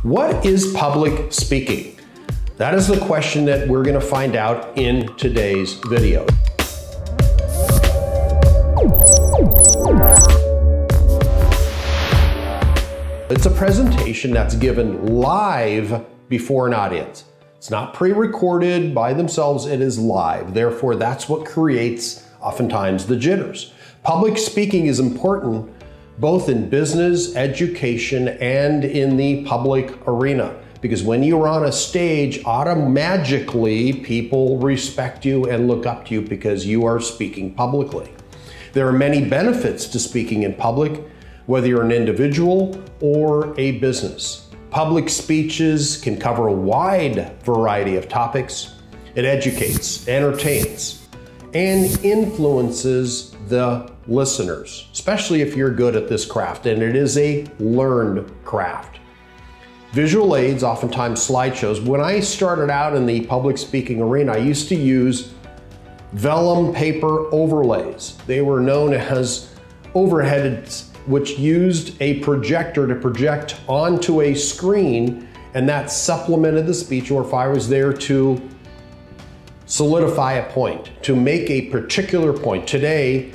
What is public speaking? That is the question that we're going to find out in today's video. It's a presentation that's given live before an audience. It's not pre-recorded by themselves, it is live. Therefore, that's what creates oftentimes the jitters. Public speaking is important both in business, education, and in the public arena. Because when you're on a stage, automatically people respect you and look up to you because you are speaking publicly. There are many benefits to speaking in public, whether you're an individual or a business. Public speeches can cover a wide variety of topics. It educates, entertains, and influences the listeners, especially if you're good at this craft, and it is a learned craft. Visual aids, oftentimes slideshows. When I started out in the public speaking arena, I used to use vellum paper overlays. They were known as overheads, which used a projector to project onto a screen, and that supplemented the speech, or if I was there to solidify a point, to make a particular point. Today,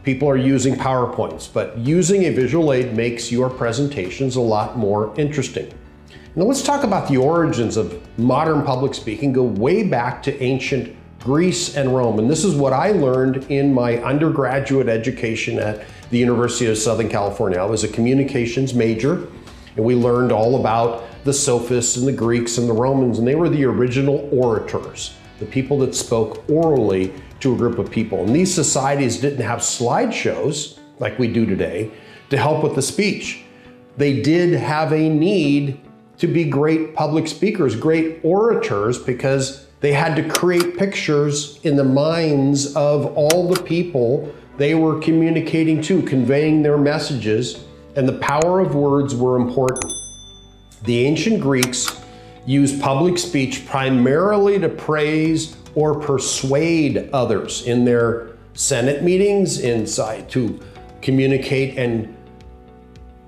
people are using PowerPoints, but using a visual aid makes your presentations a lot more interesting. Now let's talk about the origins of modern public speaking. Go way back to ancient Greece and Rome, and this is what I learned in my undergraduate education at the University of Southern California. I was a communications major, and we learned all about the sophists and the Greeks and the Romans, and they were the original orators, the people that spoke orally to a group of people. And these societies didn't have slideshows like we do today to help with the speech. They did have a need to be great public speakers, great orators, because they had to create pictures in the minds of all the people they were communicating to, conveying their messages, and the power of words were important. The ancient Greeks used public speech primarily to praise or persuade others in their Senate meetings, inside to communicate and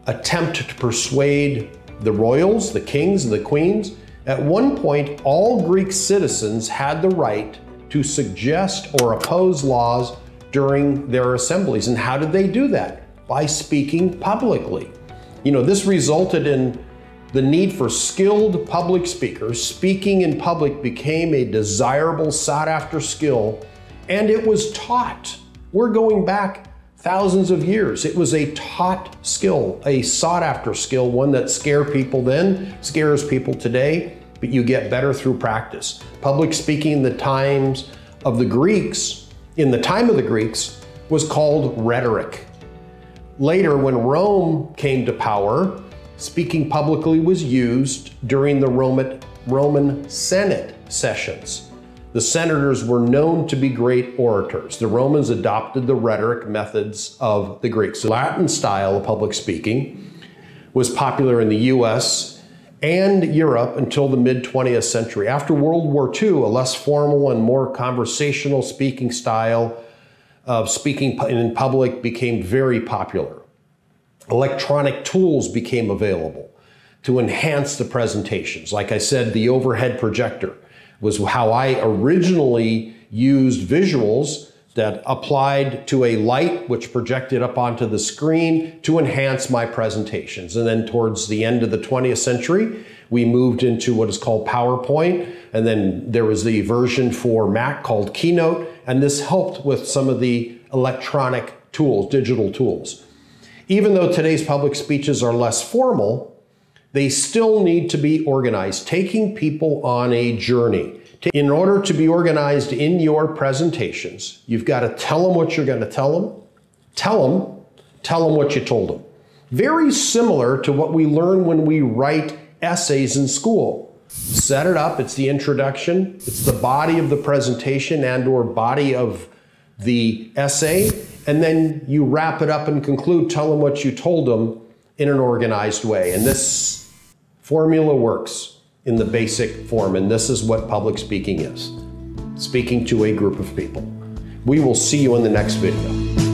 attempt to persuade the royals, the kings, and the queens. At one point, all Greek citizens had the right to suggest or oppose laws during their assemblies. And how did they do that? By speaking publicly. You know, this resulted in the need for skilled public speakers. Speaking in public became a desirable, sought-after skill, and it was taught. We're going back thousands of years. It was a taught skill, a sought-after skill, one that scared people then, scares people today, but you get better through practice. Public speaking in the time of the Greeks was called rhetoric. Later, when Rome came to power, speaking publicly was used during the Roman Senate sessions. The senators were known to be great orators. The Romans adopted the rhetoric methods of the Greeks. The Latin style of public speaking was popular in the US and Europe until the mid-20th century. After World War II, a less formal and more conversational speaking style of speaking in public became very popular. Electronic tools became available to enhance the presentations. Like I said, the overhead projector was how I originally used visuals that applied to a light which projected up onto the screen to enhance my presentations. And then towards the end of the 20th century, we moved into what is called PowerPoint. And then there was the version for Mac called Keynote. And this helped with some of the electronic tools, digital tools. Even though today's public speeches are less formal, they still need to be organized, taking people on a journey. In order to be organized in your presentations, you've got to tell them what you're going to tell them, tell them what you told them. Very similar to what we learn when we write essays in school. Set it up, it's the introduction, it's the body of the presentation and/or body of the essay, and then you wrap it up and conclude, tell them what you told them in an organized way. And this formula works in the basic form, and this is what public speaking is. Speaking to a group of people. We will see you in the next video.